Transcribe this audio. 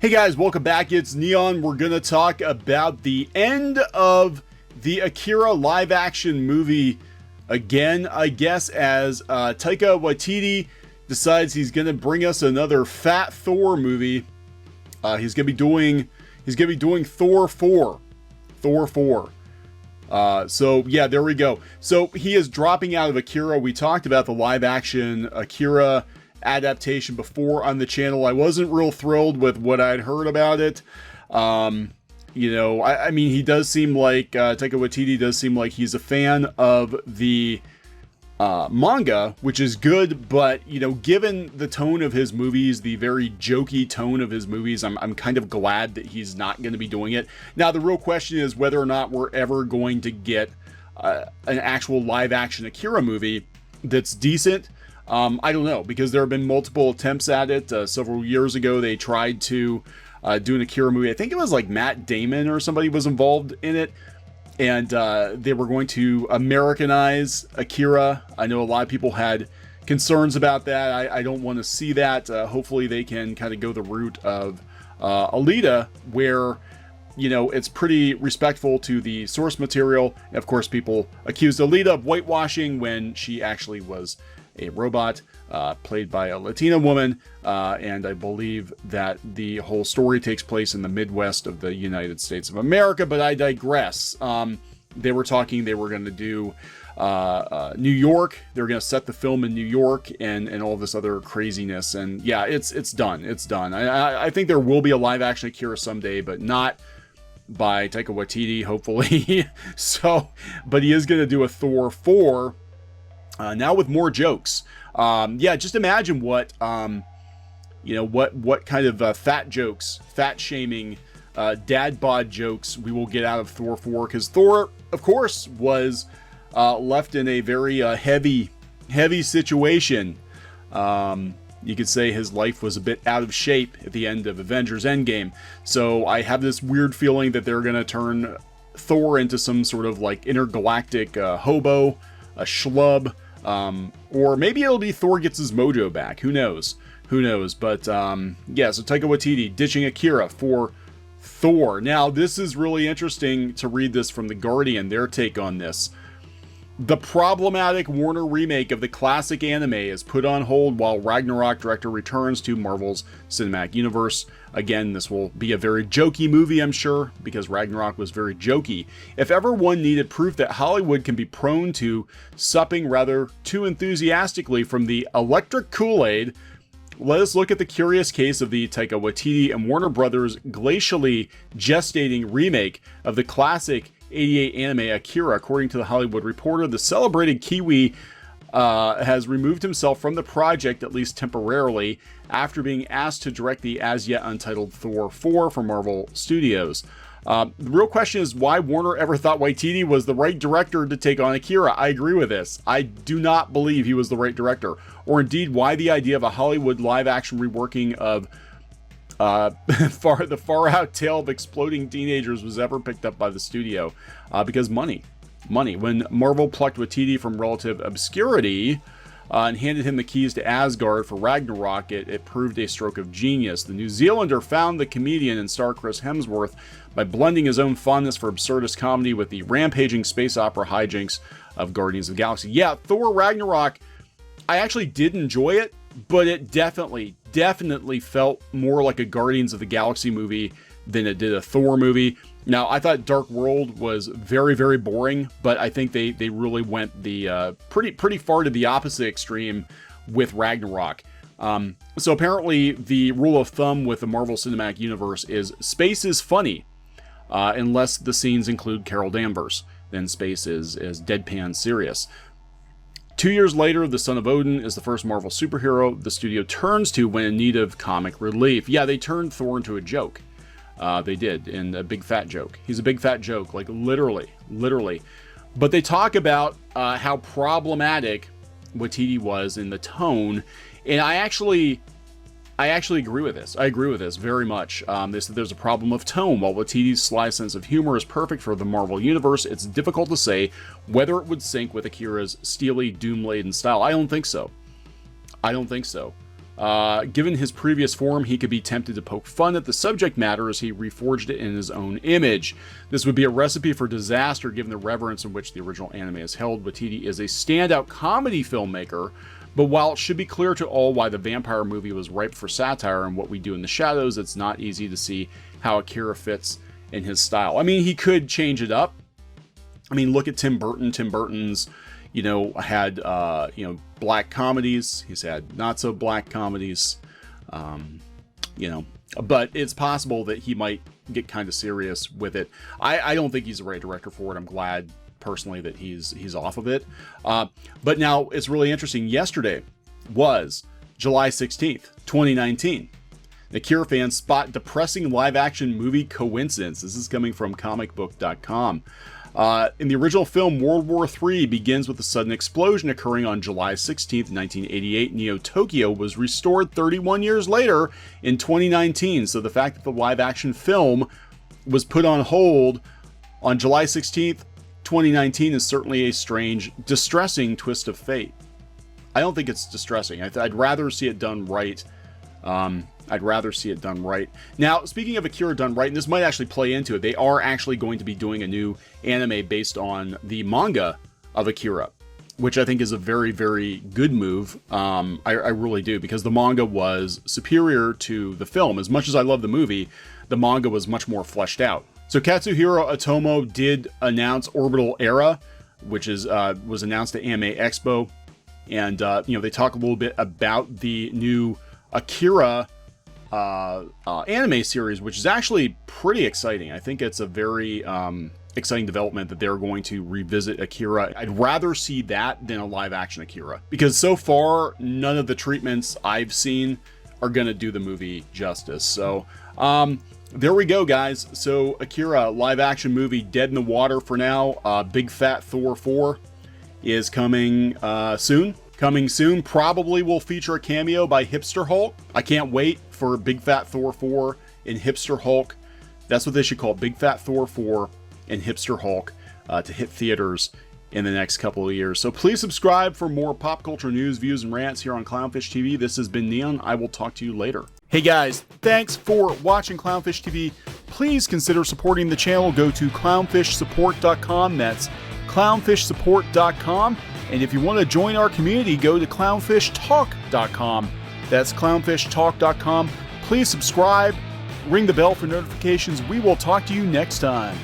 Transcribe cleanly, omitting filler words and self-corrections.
Hey guys, welcome back. It's Neon. We're going to talk about the end of the Akira live action movie again, I guess, as Taika Waititi decides he's going to bring us another Fat Thor movie. He's going to be doing Thor 4. Thor 4. So yeah, there we go. So he is dropping out of Akira. We talked about the live action Akira adaptation before on the channel. I wasn't real thrilled with what I'd heard about it. You know, I mean, he does seem like, Taika Waititi does seem like he's a fan of the manga, which is good, but, you know, given the tone of his movies, the very jokey tone of his movies, I'm kind of glad that he's not going to be doing it. Now, the real question is whether or not we're ever going to get an actual live action Akira movie that's decent. I don't know, because there have been multiple attempts at it. Several years ago, they tried to do an Akira movie. I think it was like Matt Damon or somebody was involved in it. And they were going to Americanize Akira. I know a lot of people had concerns about that. I don't want to see that. Hopefully they can kind of go the route of Alita, where, you know, it's pretty respectful to the source material. And of course, people accused Alita of whitewashing when she actually was a robot played by a Latina woman, and I believe that the whole story takes place in the Midwest of the United States of America, but I digress. They were talking they were going to do New York. They were going to set the film in New York and all this other craziness, and yeah, it's done. It's done. I think there will be a live action Akira someday, but not by Taika Waititi, hopefully. So, but he is going to do a Thor 4. Now with more jokes. Yeah, just imagine what, you know, what kind of fat jokes, fat shaming, dad bod jokes we will get out of Thor 4. Because Thor, of course, was left in a very heavy situation. You could say his life was a bit out of shape at the end of Avengers Endgame. So I have this weird feeling that they're going to turn Thor into some sort of like intergalactic hobo, a schlub. Or maybe it'll be Thor gets his mojo back. Who knows? Who knows? But yeah, so Taika Waititi ditching Akira for Thor. Now, this is really interesting to read this from The Guardian, their take on this. The problematic Warner remake of the classic anime is put on hold while Ragnarok director returns to Marvel's cinematic universe. Again, this will be a very jokey movie, I'm sure, because Ragnarok was very jokey. If ever one needed proof that Hollywood can be prone to supping rather too enthusiastically from the electric Kool-Aid, let us look at the curious case of the Taika Waititi and Warner Brothers glacially gestating remake of the classic 88 anime Akira. According to the Hollywood Reporter, the celebrated Kiwi has removed himself from the project, at least temporarily, after being asked to direct the as-yet untitled Thor 4 for Marvel Studios. The real question is why Warner ever thought Waititi was the right director to take on Akira. I agree with this. I do not believe he was the right director. Or indeed, why the idea of a Hollywood live-action reworking of the far-out tale of exploding teenagers was ever picked up by the studio. Because money. When Marvel plucked Waititi from relative obscurity and handed him the keys to Asgard for Ragnarok, it proved a stroke of genius. The New Zealander found the comedian and star Chris Hemsworth by blending his own fondness for absurdist comedy with the rampaging space opera hijinks of Guardians of the Galaxy. Yeah, Thor Ragnarok, I actually did enjoy it, but it definitely felt more like a Guardians of the Galaxy movie than it did a Thor movie. Now, I thought Dark World was very, very boring, but I think they really went the pretty far to the opposite extreme with Ragnarok. So apparently the rule of thumb with the Marvel Cinematic Universe is space is funny, unless the scenes include Carol Danvers. Then space is deadpan serious. 2 years later, the Son of Odin is the first Marvel superhero the studio turns to when in need of comic relief. Yeah, they turned Thor into a joke. They did, and a big fat joke. He's a big fat joke, like literally. But they talk about how problematic Waititi was in the tone, and I actually agree with this. I agree with this very much. They said there's a problem of tone. While Waititi's sly sense of humor is perfect for the Marvel Universe, it's difficult to say whether it would sync with Akira's steely, doom-laden style. I don't think so. Given his previous form, he could be tempted to poke fun at the subject matter as he reforged it in his own image. This would be a recipe for disaster given the reverence in which the original anime is held. Waititi is a standout comedy filmmaker, but while it should be clear to all why the vampire movie was ripe for satire and what we do in the shadows, it's not easy to see how Akira fits in his style. I mean, he could change it up. I mean, look at Tim Burton. Tim Burton's, had, black comedies. He's had not so black comedies, but it's possible that he might get kind of serious with it. I don't think he's the right director for it. I'm glad personally that he's off of it. But now it's really interesting. Yesterday was July 16th, 2019. The Akira fans spot depressing live action movie coincidence. This is coming from comicbook.com. In the original film, World War III begins with a sudden explosion occurring on July 16th, 1988. Neo-Tokyo was restored 31 years later in 2019. So the fact that the live-action film was put on hold on July 16th, 2019 is certainly a strange, distressing twist of fate. I don't think it's distressing. I'd rather see it done right. I'd rather see it done right. Now, speaking of Akira done right, and this might actually play into it, they are actually going to be doing a new anime based on the manga of Akira, which I think is a very, very good move. I really do, because the manga was superior to the film. As much as I love the movie, the manga was much more fleshed out. So Katsuhiro Otomo did announce Orbital Era, which was announced at Anime Expo. And, they talk a little bit about the new Akira anime series, which is actually pretty exciting. I think it's a very exciting development that they're going to revisit Akira. I'd rather see that than a live action Akira, because so far none of the treatments I've seen are going to do the movie justice. So there we go, guys. So Akira live action movie dead in the water for now. Big Fat Thor 4 is coming soon. Probably will feature a cameo by Hipster Hulk. I can't wait for Big Fat Thor 4 and Hipster Hulk. That's what they should call it, Big Fat Thor 4 and Hipster Hulk, to hit theaters in the next couple of years. So please subscribe for more pop culture news, views, and rants here on Clownfish TV. This has been Neon. I will talk to you later. Hey guys, thanks for watching Clownfish TV. Please consider supporting the channel. Go to clownfishsupport.com. That's clownfishsupport.com. And if you want to join our community, go to clownfishtalk.com. That's clownfishtalk.com. Please subscribe, ring the bell for notifications. We will talk to you next time.